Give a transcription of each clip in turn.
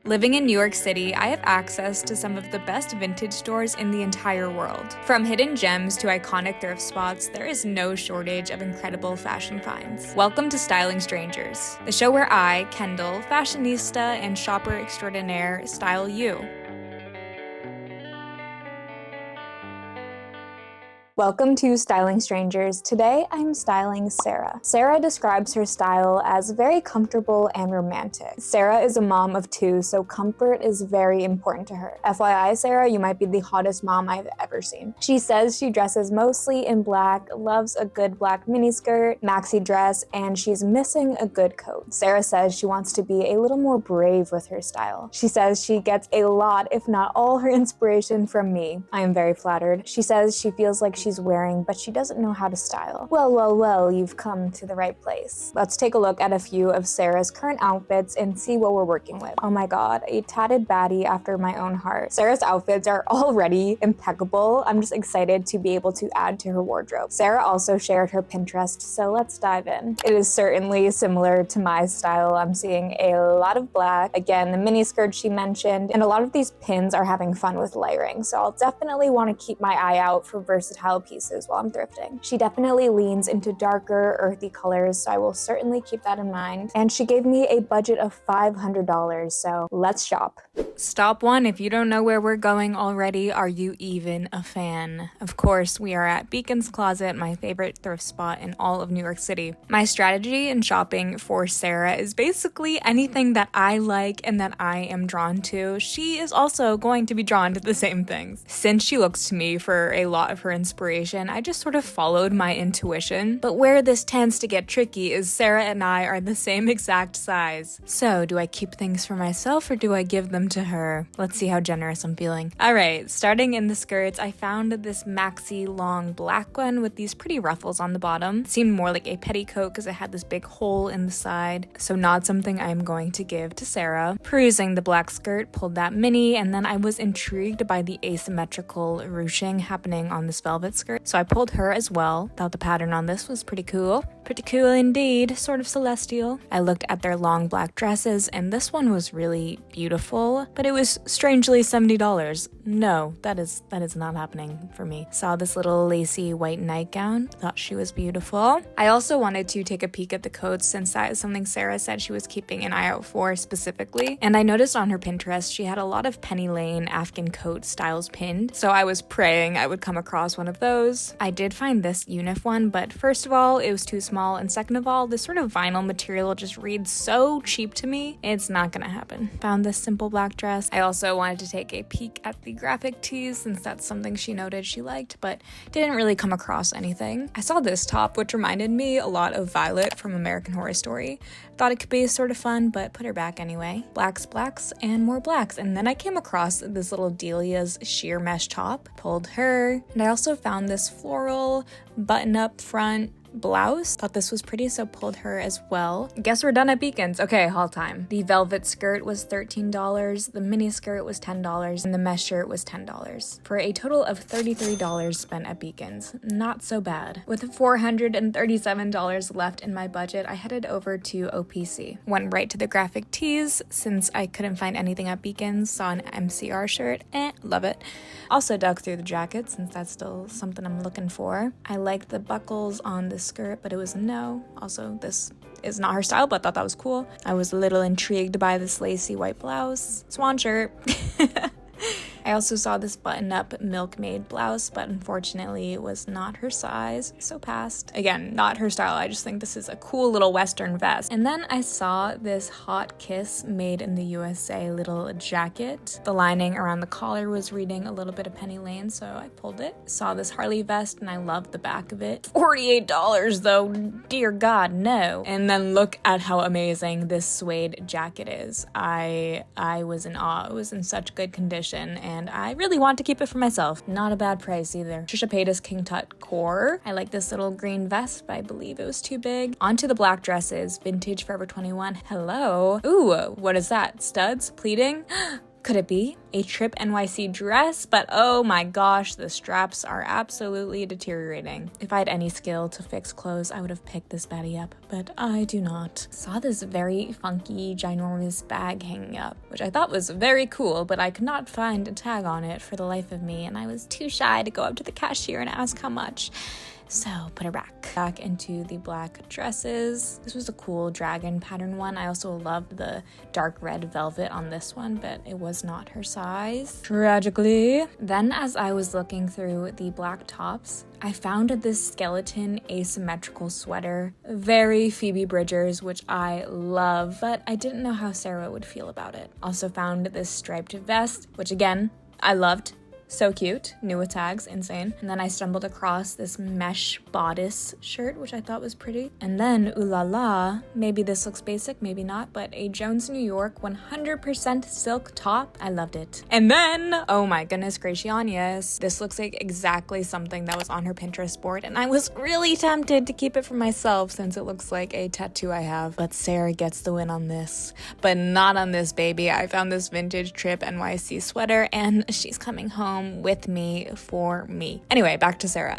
Living in New York City, I have access to some of the best vintage stores in the entire world. From hidden gems to iconic thrift spots, there is no shortage of incredible fashion finds. Welcome to Styling Strangers, the show where I, Kendall, fashionista and shopper extraordinaire, style you. Welcome to Styling Strangers. Today I'm styling Sara. Sara describes her style as very comfortable and romantic. Sara is a mom of two, so comfort is very important to her. FYI, Sara, you might be the hottest mom I've ever seen. She says she dresses mostly in black, loves a good black miniskirt, maxi dress, and she's missing a good coat. Sara says she wants to be a little more brave with her style. She says she gets a lot, if not all, her inspiration from me. I am very flattered. She says she feels like she's wearing, but she doesn't know how to style. Well, you've come to the right place. Let's take a look at a few of Sara's current outfits and see what we're working with. Oh my god, a tatted baddie after my own heart. Sara's outfits are already impeccable. I'm just excited to be able to add to her wardrobe. Sara also shared her Pinterest, so let's dive in. It is certainly similar to my style. I'm seeing a lot of black. Again, the mini skirt she mentioned, and a lot of these pins are having fun with layering, so I'll definitely want to keep my eye out for versatile pieces while I'm thrifting. She definitely leans into darker, earthy colors, so I will certainly keep that in mind. And she gave me a budget of $500, so let's shop. Stop one, if you don't know where we're going already, are you even a fan? Of course, we are at Beacon's Closet, my favorite thrift spot in all of New York City. My strategy in shopping for Sara is basically anything that I like and that I am drawn to. She is also going to be drawn to the same things. Since she looks to me for a lot of her inspiration, I just sort of followed my intuition. But where this tends to get tricky is Sara and I are the same exact size. So do I keep things for myself or do I give them to her? Let's see how generous I'm feeling. Alright, starting in the skirts, I found this maxi long black one with these pretty ruffles on the bottom. It seemed more like a petticoat because it had this big hole in the side. So not something I'm going to give to Sara. Perusing the black skirt, pulled that mini, and then I was intrigued by the asymmetrical ruching happening on this velvet skirt. So I pulled her as well. Thought the pattern on this was pretty cool. Pretty cool indeed, sort of celestial. I looked at their long black dresses and this one was really beautiful, but it was strangely $70. No, that is not happening for me. Saw this little lacy white nightgown, thought she was beautiful. I also wanted to take a peek at the coats since that is something Sara said she was keeping an eye out for specifically. And I noticed on her Pinterest she had a lot of Penny Lane Afghan coat styles pinned, so I was praying I would come across one of those. I did find this unif one, but first of all, it was too small, and second of all, this sort of vinyl material just reads so cheap to me. It's not gonna happen. Found this simple black dress. I also wanted to take a peek at the graphic tees since that's something she noted she liked, but didn't really come across anything. I saw this top, which reminded me a lot of Violet from American Horror Story. Thought it could be sort of fun, but put her back anyway. Blacks, and more blacks. And then I came across this little Delia's sheer mesh top. Pulled her. And I also found this floral button-up front blouse. Thought this was pretty, so pulled her as well. Guess we're done at Beacon's. Okay, haul time. The velvet skirt was $13, the mini skirt was $10, and the mesh shirt was $10. For a total of $33 spent at Beacon's. Not so bad. With $437 left in my budget, I headed over to OPC. Went right to the graphic tees since I couldn't find anything at Beacon's. Saw an MCR shirt. Love it. Also dug through the jacket since that's still something I'm looking for. I liked the buckles on the skirt, but it was a no. Also, this is not her style, but thought that was cool. I was a little intrigued by this lacy white blouse. Swan shirt. I also saw this button-up milkmaid blouse, but unfortunately it was not her size, so passed. Again, not her style, I just think this is a cool little Western vest. And then I saw this Hot Kiss made in the USA little jacket. The lining around the collar was reading a little bit of Penny Lane, so I pulled it. Saw this Harley vest and I loved the back of it. $48 though, dear God, no. And then look at how amazing this suede jacket is. I was in awe. It was in such good condition and I really want to keep it for myself. Not a bad price either. Trisha Paytas King Tut core. I like this little green vest, but I believe it was too big. Onto the black dresses. Vintage Forever 21. Hello. Ooh, what is that? Studs? Pleating? Could it be a Trip NYC dress? But oh my gosh, the straps are absolutely deteriorating. If I had any skill to fix clothes, I would have picked this baddie up, but I do not. Saw this very funky, ginormous bag hanging up, which I thought was very cool, but I could not find a tag on it for the life of me, and I was too shy to go up to the cashier and ask how much. So put her back into the black dresses. This was a cool dragon pattern one. I also loved the dark red velvet on this one, but it was not her size, tragically. Then as I was looking through the black tops, I found this skeleton asymmetrical sweater, very Phoebe Bridgers, which I love, but I didn't know how Sara would feel about it. Also found this striped vest, which again, I loved. So cute, new with tags, insane. And then I stumbled across this mesh bodice shirt, which I thought was pretty. And then, ooh la la, maybe this looks basic, maybe not, but a Jones New York 100% silk top. I loved it. And then, oh my goodness gracious, this looks like exactly something that was on her Pinterest board, and I was really tempted to keep it for myself since it looks like a tattoo I have. But Sara gets the win on this, but not on this baby. I found this vintage Trip NYC sweater, and she's coming home with me for me. Anyway, back to Sara.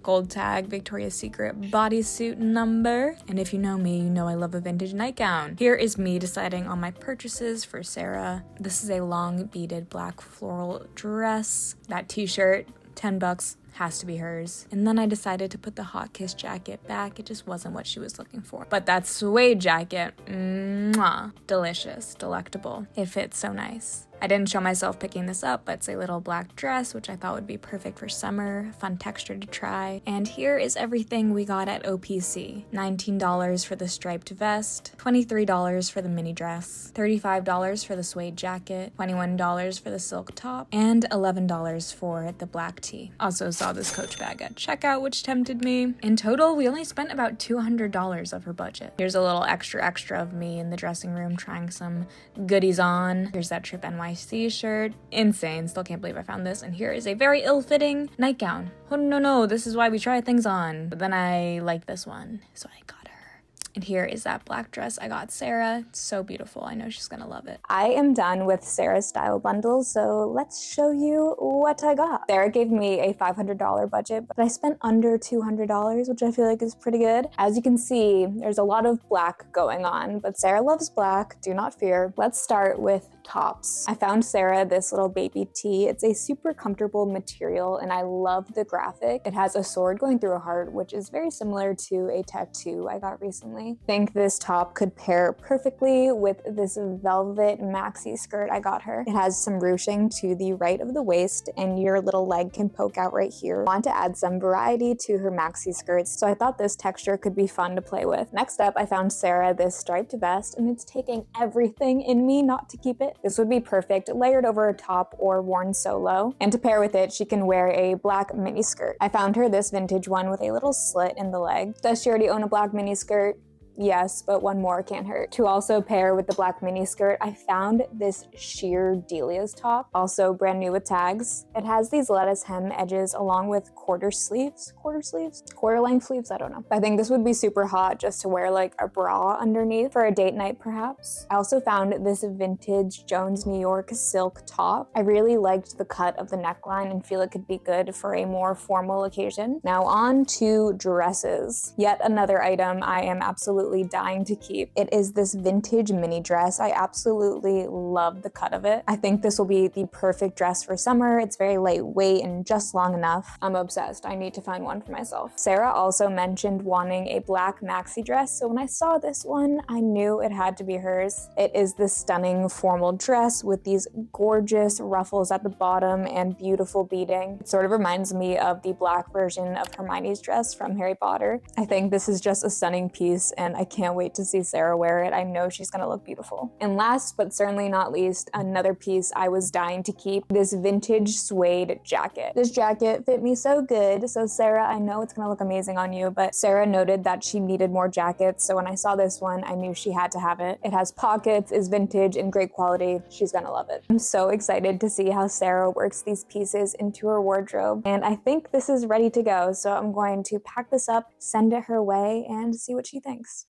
Gold tag, Victoria's Secret bodysuit number. And if you know me, you know I love a vintage nightgown. Here is me deciding on my purchases for Sara. This is a long beaded black floral dress. That t-shirt, $10. Has to be hers. And then I decided to put the Hot Kiss jacket back. It just wasn't what she was looking for. But that suede jacket, mwah, delicious, delectable. It fits so nice. I didn't show myself picking this up, but it's a little black dress, which I thought would be perfect for summer, fun texture to try. And here is everything we got at OPC. $19 for the striped vest, $23 for the mini dress, $35 for the suede jacket, $21 for the silk top, and $11 for the black tee. Also saw this Coach bag at checkout, which tempted me. In total, we only spent about $200 of her budget. Here's a little extra of me in the dressing room trying some goodies on. Here's that Trip NYC shirt. Insane. Still can't believe I found this. And here is a very ill-fitting nightgown. Oh no, this is why we try things on. But then I like this one, so I got her. And here is that black dress I got Sara. It's so beautiful. I know she's gonna love it. I am done with Sara's style bundle, so let's show you what I got. Sara gave me a $500 budget, but I spent under $200, which I feel like is pretty good. As you can see, there's a lot of black going on, but Sara loves black, do not fear. Let's start with tops. I found Sara this little baby tee. It's a super comfortable material, and I love the graphic. It has a sword going through a heart, which is very similar to a tattoo I got recently. I think this top could pair perfectly with this velvet maxi skirt I got her. It has some ruching to the right of the waist, and your little leg can poke out right here. I want to add some variety to her maxi skirts, so I thought this texture could be fun to play with. Next up, I found Sara this striped vest, and it's taking everything in me not to keep it. This would be perfect layered over a top or worn solo. And to pair with it, she can wear a black mini skirt. I found her this vintage one with a little slit in the leg. Does she already own a black mini skirt? Yes, but one more can't hurt. To also pair with the black mini skirt, I found this sheer Delia's top, also brand new with tags. It has these lettuce hem edges along with quarter length sleeves, I don't know. I think this would be super hot just to wear like a bra underneath for a date night perhaps. I also found this vintage Jones New York silk top. I really liked the cut of the neckline and feel it could be good for a more formal occasion. Now on to dresses. Yet another item I am absolutely dying to keep. It is this vintage mini dress. I absolutely love the cut of it. I think this will be the perfect dress for summer. It's very lightweight and just long enough. I'm obsessed. I need to find one for myself. Sara also mentioned wanting a black maxi dress, so when I saw this one, I knew it had to be hers. It is this stunning formal dress with these gorgeous ruffles at the bottom and beautiful beading. It sort of reminds me of the black version of Hermione's dress from Harry Potter. I think this is just a stunning piece, and I can't wait to see Sara wear it. I know she's gonna look beautiful. And last but certainly not least, another piece I was dying to keep, this vintage suede jacket. This jacket fit me so good, so Sara, I know it's gonna look amazing on you, but Sara noted that she needed more jackets, so when I saw this one, I knew she had to have it. It has pockets, is vintage, and great quality. She's gonna love it. I'm so excited to see how Sara works these pieces into her wardrobe, and I think this is ready to go, so I'm going to pack this up, send it her way, and see what she thinks.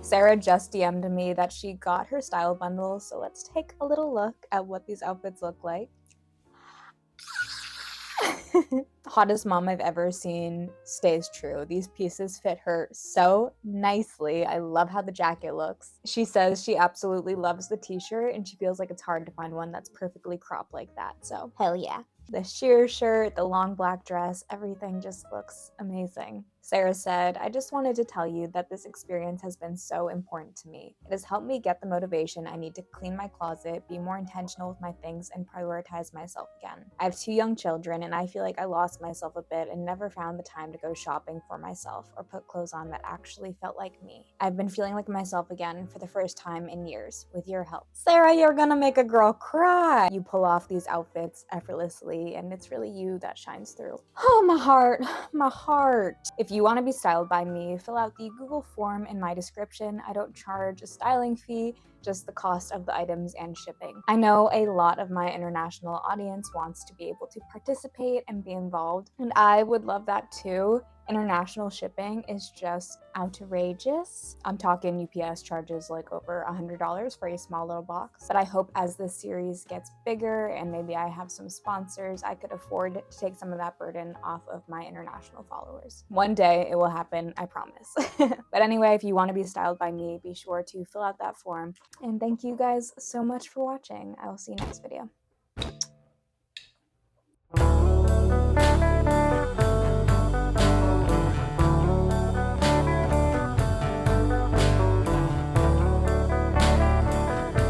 Sarah just DM'd me that she got her style bundle, so let's take a little look at what these outfits look like. Hottest mom I've ever seen stays true. These pieces fit her so nicely. I love how the jacket looks. She says she absolutely loves the t-shirt and she feels like it's hard to find one that's perfectly cropped like that, so hell yeah. The sheer shirt, the long black dress, everything just looks amazing. Sarah said, I just wanted to tell you that this experience has been so important to me. It has helped me get the motivation I need to clean my closet, be more intentional with my things, and prioritize myself again. I have 2 young children, and I feel like I lost myself a bit and never found the time to go shopping for myself or put clothes on that actually felt like me. I've been feeling like myself again for the first time in years, with your help. Sarah, you're gonna make a girl cry! You pull off these outfits effortlessly, and it's really you that shines through. Oh, my heart, my heart. If you want to be styled by me, fill out the Google form in my description. I don't charge a styling fee, just the cost of the items and shipping. I know a lot of my international audience wants to be able to participate and be involved, and I would love that too. International shipping is just outrageous. I'm talking UPS charges like over $100 for a small little box. But I hope as this series gets bigger and maybe I have some sponsors, I could afford to take some of that burden off of my international followers. One day it will happen, I promise. But anyway, if you want to be styled by me, be sure to fill out that form. And thank you guys so much for watching. I will see you next video.